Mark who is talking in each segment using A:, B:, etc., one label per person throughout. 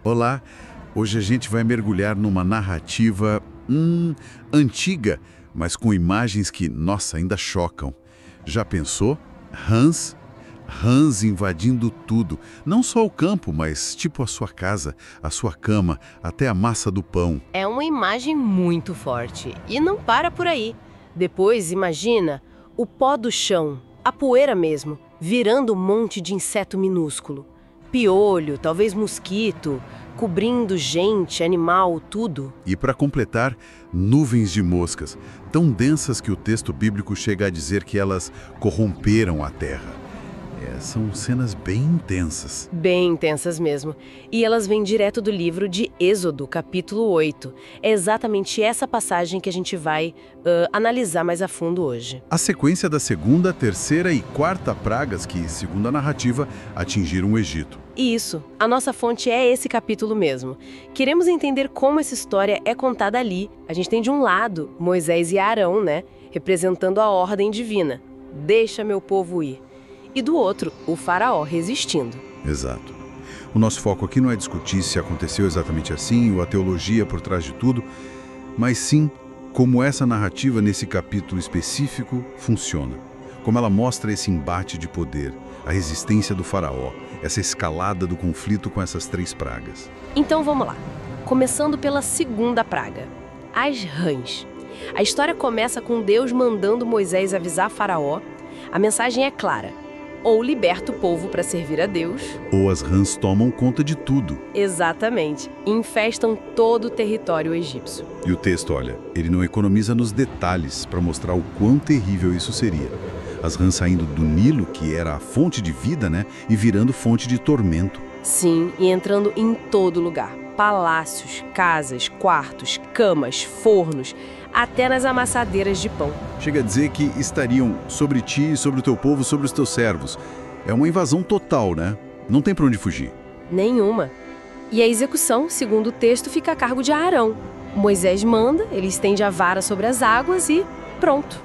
A: Olá, hoje a gente vai mergulhar numa narrativa antiga, mas com imagens que, nossa, ainda chocam. Já pensou? Hans? Hans invadindo tudo, não só o campo, mas tipo a sua casa, a sua cama, até a massa do pão.
B: É uma imagem muito forte e não para por aí. Depois, imagina o pó do chão, a poeira mesmo, virando um monte de inseto minúsculo. Piolho, talvez mosquito, cobrindo gente, animal, tudo.
A: E para completar, nuvens de moscas, tão densas que o texto bíblico chega a dizer que elas corromperam a terra. São cenas bem intensas.
B: Bem intensas mesmo. E elas vêm direto do livro de Êxodo, capítulo 8. É exatamente essa passagem que a gente vai analisar mais a fundo hoje.
A: A sequência da segunda, terceira e quarta pragas que, segundo a narrativa, atingiram o Egito.
B: Isso, a nossa fonte é esse capítulo mesmo. Queremos entender como essa história é contada ali. A gente tem de um lado Moisés e Arão, né? Representando a ordem divina. Deixa meu povo ir. E do outro, o faraó resistindo.
A: Exato. O nosso foco aqui não é discutir se aconteceu exatamente assim ou a teologia por trás de tudo, mas sim como essa narrativa nesse capítulo específico funciona. Como ela mostra esse embate de poder, a resistência do faraó, essa escalada do conflito com essas três pragas.
B: Então vamos lá. Começando pela segunda praga, as rãs. A história começa com Deus mandando Moisés avisar faraó. A mensagem é clara. Ou liberta o povo para servir a Deus.
A: Ou as rãs tomam conta de tudo.
B: Exatamente. Infestam todo o território egípcio.
A: E o texto, olha, ele não economiza nos detalhes para mostrar o quão terrível isso seria. As rãs saindo do Nilo, que era a fonte de vida, né? E virando fonte de tormento.
B: Sim, e entrando em todo lugar. Palácios, casas, quartos, camas, fornos, até nas amassadeiras de pão.
A: Chega a dizer que estariam sobre ti, sobre o teu povo, sobre os teus servos. É uma invasão total, né? Não tem para onde fugir.
B: Nenhuma. E a execução, segundo o texto, fica a cargo de Arão. Moisés manda, ele estende a vara sobre as águas e pronto.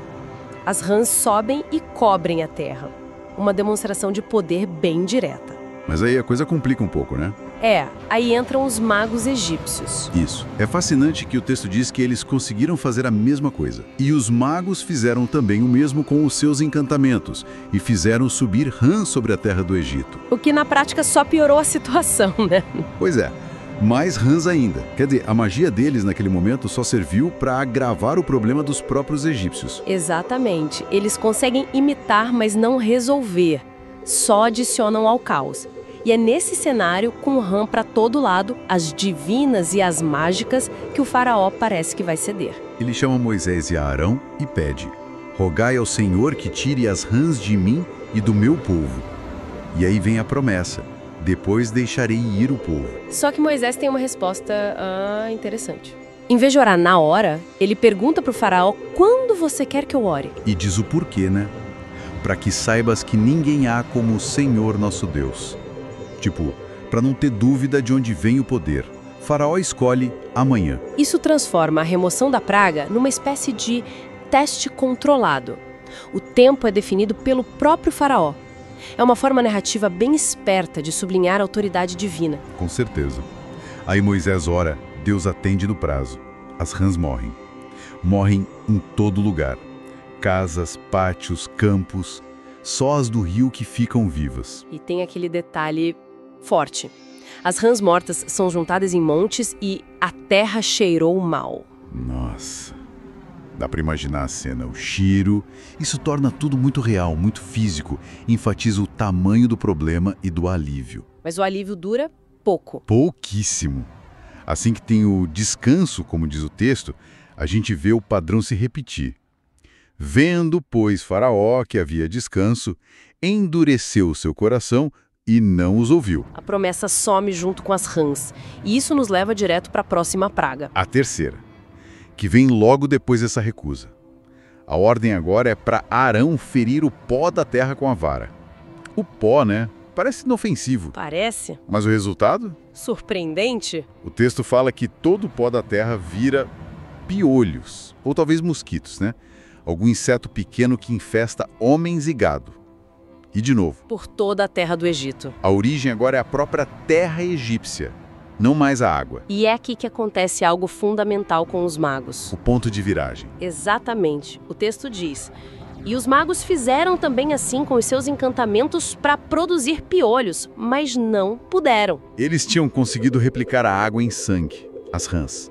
B: As rãs sobem e cobrem a terra. Uma demonstração de poder bem direta.
A: Mas aí a coisa complica um pouco, né?
B: Aí entram os magos egípcios.
A: Isso. É fascinante que o texto diz que eles conseguiram fazer a mesma coisa. E os magos fizeram também o mesmo com os seus encantamentos e fizeram subir rãs sobre a terra do Egito.
B: O que na prática só piorou a situação, né?
A: Pois é. Mais rãs ainda. Quer dizer, a magia deles naquele momento só serviu para agravar o problema dos próprios egípcios.
B: Exatamente. Eles conseguem imitar, mas não resolver. Só adicionam ao caos. E é nesse cenário, com rã para todo lado, as divinas e as mágicas, que o faraó parece que vai ceder.
A: Ele chama Moisés e Arão e pede: rogai ao Senhor que tire as rãs de mim e do meu povo. E aí vem a promessa: depois deixarei ir o povo.
B: Só que Moisés tem uma resposta interessante. Em vez de orar na hora, ele pergunta para o faraó quando você quer que eu ore.
A: E diz o porquê, né? Para que saibas que ninguém há como o Senhor nosso Deus. Tipo, para não ter dúvida de onde vem o poder. Faraó escolhe amanhã.
B: Isso transforma a remoção da praga numa espécie de teste controlado. O tempo é definido pelo próprio faraó. É uma forma narrativa bem esperta de sublinhar a autoridade divina.
A: Com certeza. Aí Moisés ora, Deus atende no prazo. As rãs morrem. Morrem em todo lugar. Casas, pátios, campos. Só as do rio que ficam vivas.
B: E tem aquele detalhe forte. As rãs mortas são juntadas em montes e a terra cheirou mal.
A: Nossa, dá para imaginar a cena, o cheiro. Isso torna tudo muito real, muito físico. Enfatiza o tamanho do problema e do alívio.
B: Mas o alívio dura pouco.
A: Pouquíssimo. Assim que tem o descanso, como diz o texto, a gente vê o padrão se repetir. Vendo, pois, Faraó que havia descanso, endureceu o seu coração e não os ouviu.
B: A promessa some junto com as rãs. E isso nos leva direto para a próxima praga.
A: A terceira, que vem logo depois dessa recusa. A ordem agora é para Arão ferir o pó da terra com a vara. O pó, né? Parece inofensivo.
B: Parece.
A: Mas o resultado?
B: Surpreendente.
A: O texto fala que todo o pó da terra vira piolhos, ou talvez mosquitos, né? Algum inseto pequeno que infesta homens e gado. E de novo,
B: por toda a terra do Egito.
A: A origem agora é a própria terra egípcia. não mais a água.
B: E é aqui que acontece algo fundamental com os magos.
A: O ponto de viragem.
B: Exatamente. O texto diz: e os magos fizeram também assim com os seus encantamentos para produzir piolhos, mas não puderam.
A: Eles tinham conseguido replicar a água em sangue, as rãs.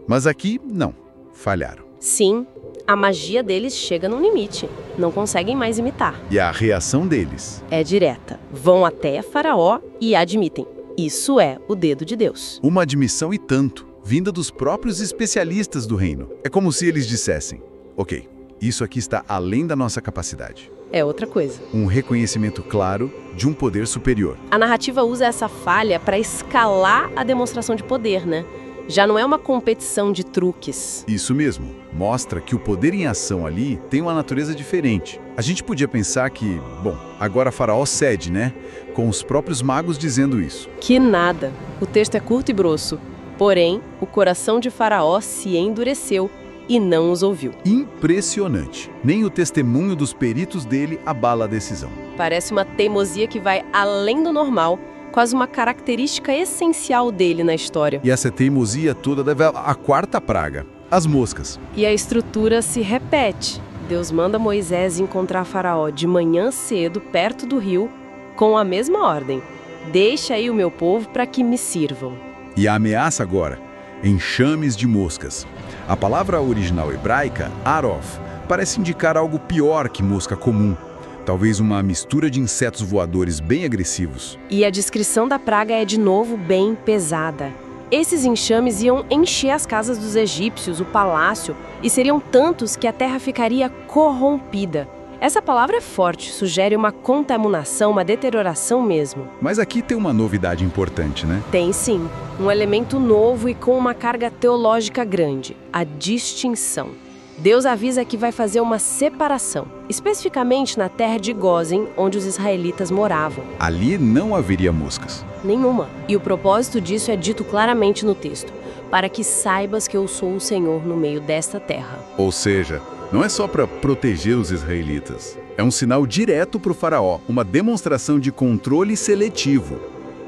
A: Mas aqui, não. Falharam.
B: Sim, a magia deles chega no limite. Não conseguem mais imitar.
A: E a reação deles?
B: É direta. Vão até Faraó e admitem: isso é o dedo de Deus.
A: Uma admissão e tanto, vinda dos próprios especialistas do reino. É como se eles dissessem: ok, isso aqui está além da nossa capacidade.
B: É outra coisa.
A: Um reconhecimento claro de um poder superior.
B: A narrativa usa essa falha para escalar a demonstração de poder, né? Já não é uma competição de truques.
A: Isso mesmo. Mostra que o poder em ação ali tem uma natureza diferente. A gente podia pensar que, bom, agora Faraó cede, né? Com os próprios magos dizendo isso.
B: Que nada. O texto é curto e grosso. Porém, o coração de Faraó se endureceu e não os ouviu.
A: Impressionante. Nem o testemunho dos peritos dele abala a decisão.
B: Parece uma teimosia que vai além do normal, quase uma característica essencial dele na história.
A: E essa teimosia toda deve à quarta praga, as moscas.
B: E a estrutura se repete. Deus manda Moisés encontrar Faraó de manhã cedo, perto do rio, com a mesma ordem: deixa aí o meu povo para que me sirvam.
A: E a ameaça agora? Enxames de moscas. A palavra original hebraica, arof, parece indicar algo pior que mosca comum. Talvez uma mistura de insetos voadores bem agressivos.
B: E a descrição da praga é de novo bem pesada. Esses enxames iam encher as casas dos egípcios, o palácio, e seriam tantos que a terra ficaria corrompida. Essa palavra é forte, sugere uma contaminação, uma deterioração mesmo.
A: Mas aqui tem uma novidade importante, né?
B: Tem sim, um elemento novo e com uma carga teológica grande: a distinção. Deus avisa que vai fazer uma separação, especificamente na terra de Gósen, onde os israelitas moravam.
A: Ali não haveria moscas.
B: Nenhuma. E o propósito disso é dito claramente no texto: para que saibas que eu sou o Senhor no meio desta terra.
A: Ou seja, não é só para proteger os israelitas. É um sinal direto para o faraó, uma demonstração de controle seletivo.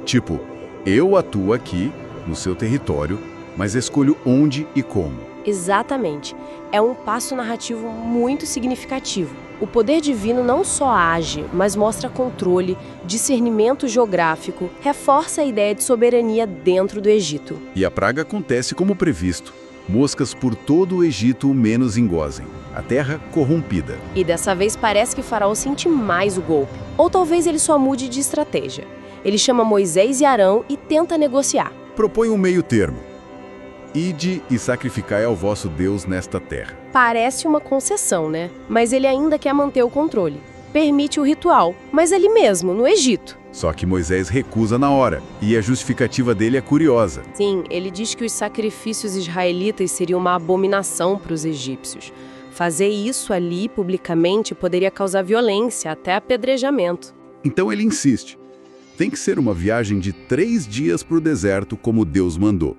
A: Tipo, eu atuo aqui, no seu território, mas escolho onde e como.
B: Exatamente. É um passo narrativo muito significativo. O poder divino não só age, mas mostra controle, discernimento geográfico, reforça a ideia de soberania dentro do Egito.
A: E a praga acontece como previsto. Moscas por todo o Egito, menos em Gósen. A terra corrompida.
B: E dessa vez parece que Faraó sente mais o golpe. Ou talvez ele só mude de estratégia. Ele chama Moisés e Arão e tenta negociar.
A: Propõe um meio termo. Ide e sacrificai ao vosso Deus nesta terra.
B: Parece uma concessão, né? Mas ele ainda quer manter o controle. Permite o ritual, mas ali mesmo, no Egito.
A: Só que Moisés recusa na hora, e a justificativa dele é curiosa.
B: Sim, ele diz que os sacrifícios israelitas seriam uma abominação para os egípcios. Fazer isso ali, publicamente, poderia causar violência, até apedrejamento.
A: Então ele insiste. Tem que ser uma viagem de 3 dias para o deserto, como Deus mandou.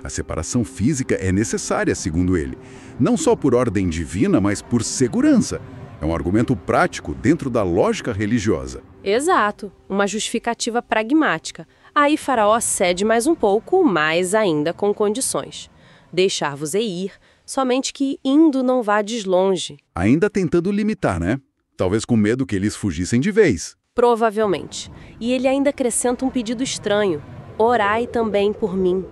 A: A separação física é necessária, segundo ele. Não só por ordem divina, mas por segurança. É um argumento prático dentro da lógica religiosa.
B: Exato, uma justificativa pragmática. Aí Faraó cede mais um pouco, mas ainda com condições. Deixar-vos ir, somente que indo não vades longe.
A: Ainda tentando limitar, né? Talvez com medo que eles fugissem de vez.
B: Provavelmente. E ele ainda acrescenta um pedido estranho: orai também por mim.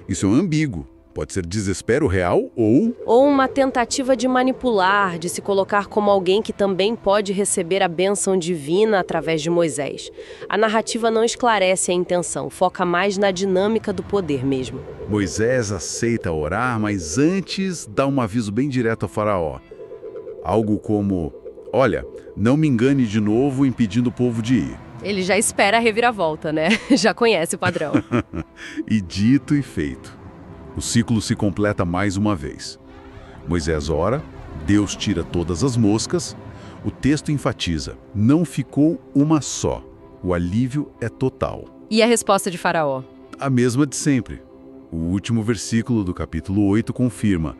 A: Isso é ambíguo. Pode ser desespero real ou
B: uma tentativa de manipular, de se colocar como alguém que também pode receber a bênção divina através de Moisés. A narrativa não esclarece a intenção, foca mais na dinâmica do poder mesmo.
A: Moisés aceita orar, mas antes dá um aviso bem direto a Faraó. Algo como: olha, não me engane de novo impedindo o povo de ir.
B: Ele já espera a reviravolta, né? Já conhece o padrão.
A: E dito e feito. O ciclo se completa mais uma vez. Moisés ora, Deus tira todas as moscas. O texto enfatiza: não ficou uma só. O alívio é total.
B: E a resposta de Faraó?
A: A mesma de sempre. O último versículo do capítulo 8 confirma: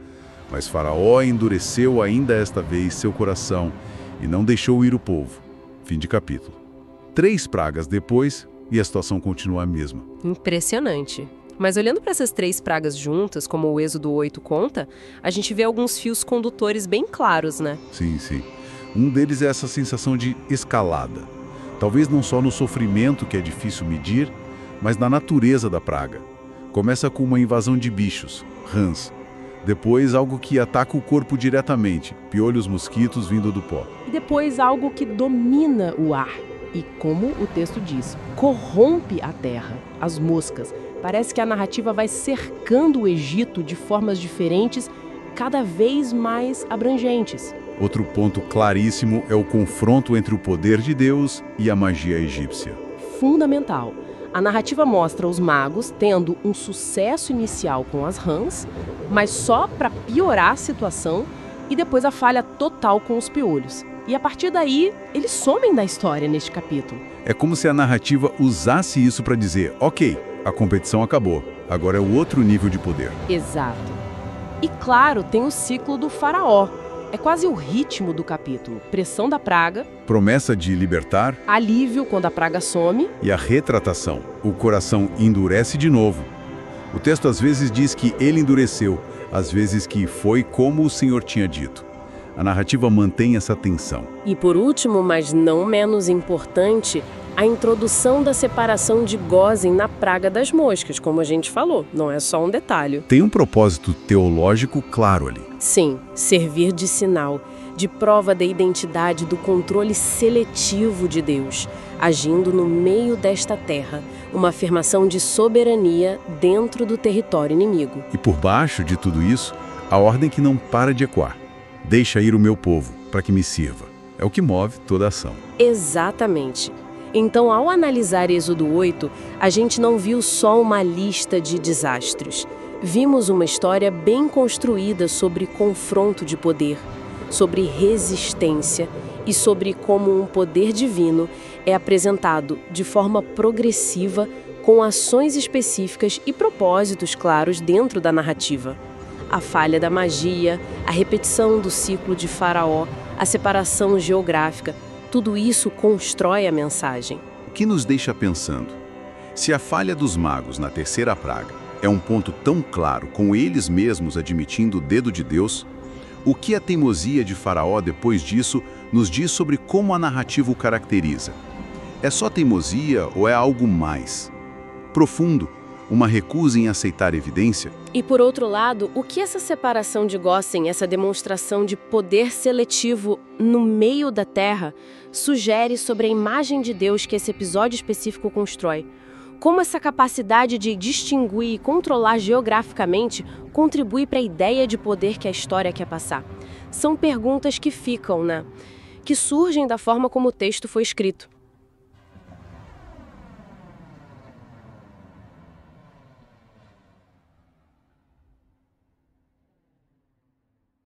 A: mas Faraó endureceu ainda esta vez seu coração e não deixou ir o povo. Fim de capítulo. 3 pragas depois, e a situação continua a mesma.
B: Impressionante. Mas olhando para essas 3 pragas juntas, como o Êxodo 8 conta, a gente vê alguns fios condutores bem claros, né?
A: Sim, sim. Um deles é essa sensação de escalada. Talvez não só no sofrimento, que é difícil medir, mas na natureza da praga. Começa com uma invasão de bichos, rãs. Depois, algo que ataca o corpo diretamente, piolhos, mosquitos vindo do pó.
C: E depois algo que domina o ar. E como o texto diz, corrompe a terra, as moscas. Parece que a narrativa vai cercando o Egito de formas diferentes, cada vez mais abrangentes.
A: Outro ponto claríssimo é o confronto entre o poder de Deus e a magia egípcia.
C: Fundamental. A narrativa mostra os magos tendo um sucesso inicial com as rãs, mas só para piorar a situação, e depois a falha total com os piolhos. E a partir daí, eles somem da história neste capítulo.
A: É como se a narrativa usasse isso para dizer, ok, a competição acabou, agora é o outro nível de poder.
C: Exato. E claro, tem o ciclo do faraó. É quase o ritmo do capítulo. Pressão da praga,
A: Promessa de libertar
C: alívio quando a praga some,
A: e a retratação. O coração endurece de novo. O texto às vezes diz que ele endureceu, às vezes que foi como o Senhor tinha dito. A narrativa mantém essa tensão.
B: E por último, mas não menos importante, a introdução da separação de Gósen na praga das moscas, como a gente falou, não é só um detalhe.
A: Tem um propósito teológico claro ali.
B: Sim, servir de sinal, de prova da identidade do controle seletivo de Deus, agindo no meio desta terra, uma afirmação de soberania dentro do território inimigo.
A: E por baixo de tudo isso, a ordem que não para de ecoar. Deixa ir o meu povo, para que me sirva. É o que move toda a ação.
B: Exatamente. Então, ao analisar Êxodo 8, a gente não viu só uma lista de desastres. Vimos uma história bem construída sobre confronto de poder, sobre resistência e sobre como um poder divino é apresentado de forma progressiva, com ações específicas e propósitos claros dentro da narrativa. A falha da magia, a repetição do ciclo de Faraó, a separação geográfica, tudo isso constrói a mensagem.
A: O que nos deixa pensando? Se a falha dos magos na terceira praga é um ponto tão claro, com eles mesmos admitindo o dedo de Deus, o que a teimosia de Faraó depois disso nos diz sobre como a narrativa o caracteriza? É só teimosia ou é algo mais? Profundo, uma recusa em aceitar evidência?
B: E por outro lado, o que essa separação de Gósen, essa demonstração de poder seletivo no meio da terra, sugere sobre a imagem de Deus que esse episódio específico constrói? Como essa capacidade de distinguir e controlar geograficamente contribui para a ideia de poder que a história quer passar? São perguntas que ficam, né? Que surgem da forma como o texto foi escrito.